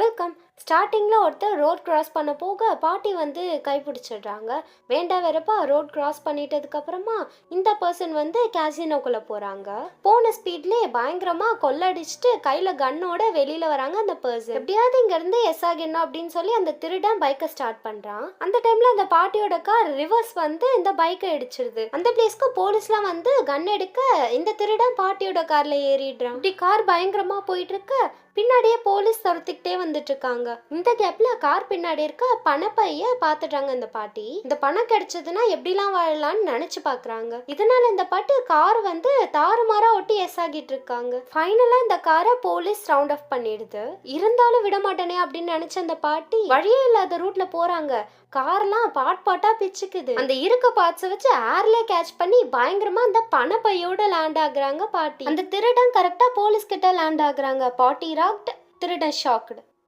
Welcome. ஸ்டார்டிங்கில் ஒருத்தர் road cross பண்ண போக பாட்டி வந்து கைப்பிடிச்சிடுறாங்க. வேண்டா வெறுப்பா ரோட் கிராஸ் பண்ணிட்டதுக்கப்புறமா இந்த பர்சன் வந்து கேசினோக்குள்ளே போகிறாங்க. போன ஸ்பீட்லேயே பயங்கரமாக கொள்ளடிச்சிட்டு கையில் கன்னோட வெளியில் வராங்க அந்த பர்சன். எப்படியாவது இங்கேருந்து எஸ் ஆகிடணும் அப்படின்னு சொல்லி அந்த திருடன் பைக்கை ஸ்டார்ட் பண்ணுறான். அந்த டைமில் அந்த பாட்டியோட கார் ரிவர்ஸ் வந்து இந்த பைக்கை இடிச்சிடுது. அந்த பிளேஸ்க்கு போலீஸ்லாம் வந்து கன் எடுக்க இந்த திருடன் பாட்டியோட காரில் ஏறிடுறான். இப்படி கார் பயங்கரமாக போயிட்டு இருக்க பின்னாடியே போலீஸ் துரத்திக்கிட்டே வந்துட்டு இருக்காங்க. இந்த கேப்ல கார் பின்னாடி இருக்க பணப்பைய பாத்துட்டாங்க இந்த பாட்டி. இந்த பணம் கிடைச்சதுன்னா எப்படிலாம் வாழலாம்னு நினைச்சு பாக்குறாங்க. இதனால இந்த பாட்டி கார் வந்து தாறுமாறா ஒட்டி எஸ் ஆகிட்டு இருக்காங்க. ஃபைனலா இந்த காரை போலீஸ் ரவுண்ட் ஆஃப் பண்ணிடுது. இருந்தாலும் விட மாட்டேனே அப்படின்னு நினைச்ச அந்த பாட்டி வழியே இல்லாத ரூட்ல போறாங்க. கார்லாம் பாட்டா பிச்சுக்குது. அந்த இருக்க பார்ட்ஸை வச்சு ஏர்ல கேட்ச் பண்ணி பயங்கரமா அந்த பணப்பையோட லேண்ட் ஆகுறாங்க பாட்டி. அந்த திருடன் கரெக்டா போலீஸ் கிட்ட லேண்ட் ஆகுறாங்க. பாட்டி ராக்ட், திருடன் ஷாக்டு.